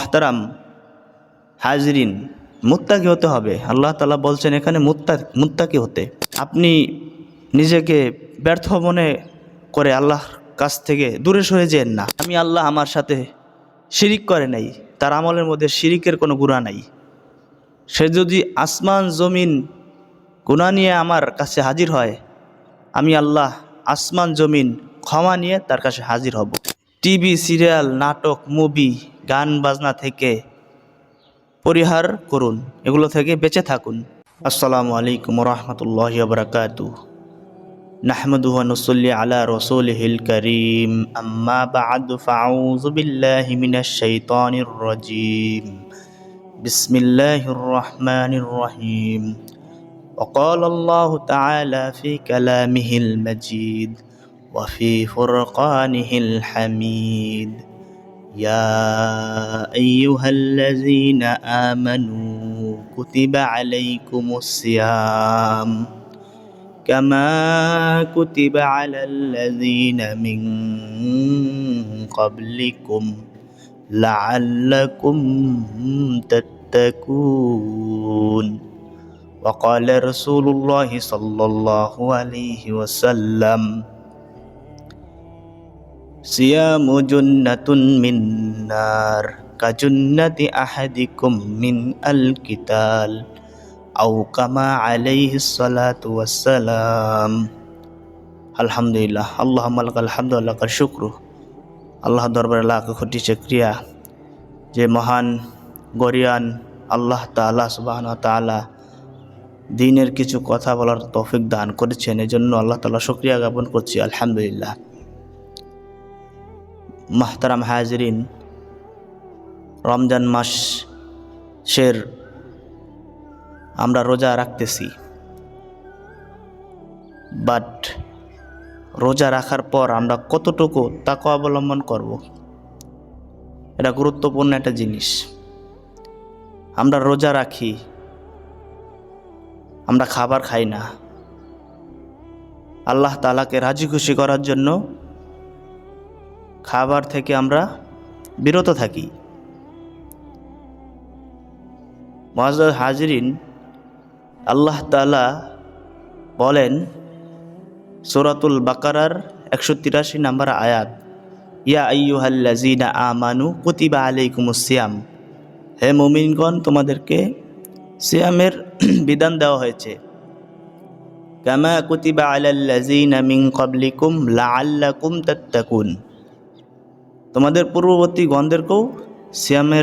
মুহতারাম হাজরিন, মুত্তাকি হতে হবে। আল্লাহ তাআলা বলছেন এখানে মুত্তাকি হতে। আপনি নিজেকে ব্যর্থ মনে করে আল্লাহর কাছ থেকে দূরে সরে যেন না। আমি আল্লাহ আমার সাথে শিরিক করে নাই, তার আমলের মধ্যে শিরিকের কোনো গুনাহ নাই। সে যদি আসমান জমিন গুনাহ নিয়ে আমার কাছে হাজির হয়, আমি আল্লাহ আসমান জমিন ক্ষমা নিয়ে তার কাছে হাজির হব। টিভি সিরিয়াল, নাটক, মুভি, গান বাজনা থেকে পরিহার করুন, এগুলো থেকে বেঁচে থাকুন। আসসালামু আলাইকুম ওয়া রাহমাতুল্লাহি ওয়া বারাকাতুহু। নাহমাদুহু ওয়া নুসাল্লি আলা রাসূলিহিল কারীম, আম্মা বা'দু, ফাআউযু বিল্লাহি মিনাশ শাইতানির রাজীম। বিসমিল্লাহির রহমানির রহিম। وقال الله تعالى في كلامه المجيد وفي فرقانه الحميد: يا أيها الذين آمنوا كتب عليكم الصيام كما كتب على الذين من قبلكم لعلكم تتقون. وقال رسول الله صلى الله عليه وسلم: صيام جنة من نار كجنة أحدكم من القتال أو كما عليه الصلاة والسلام. আলহামদুলিল্লাহ, আল্লাহুম্মা লাকাল হামদু ওয়া লাকাল শুকরু। আল্লাহ দরবারে লাখ কোটি শুকরিয়া যে মহান গরিয়ান আল্লাহ তাআলা সুবহানাহু ওয়া তাআলা দিনের কিছু কথা বলার তৌফিক দান করেছেন। এজন্য আল্লাহ তাআলা শুকরিয়া জ্ঞাপন করছি, আলহামদুলিল্লাহ। মুহতারাম হাজরিন, রমজান মাসের আমরা রোজা রাখতেছি, বাট রোজা রাখার পর আমরা কতটুকু তাকওয়া অবলম্বন করব, এটা গুরুত্বপূর্ণ একটা জিনিস। আমরা রোজা রাখি, আমরা খাবার খাই না, আল্লাহ তাআলাকে রাজি খুশি করার জন্য খাবার থেকে আমরা বিরত থাকি। মুআজ্জাজ হাজরিন, আল্লাহ তাআলা বলেন সূরাতুল বাকারার 183 নম্বর আয়াত: ইয়া আইয়ুহাল্লাযীনা আমানু কুতিবা আলাইকুমুস সিয়াম। হে মুমিনগণ, তোমাদেরকে সিয়ামের বিধান দেওয়া হয়েছে। কামা কুতিবা আলাল্লাযীনা মিন ক্বাবলিকুম লাআল্লাকুম তাত্তাকুন। তোমাদের পূর্ববর্তী গণদেরকেও সিয়ামের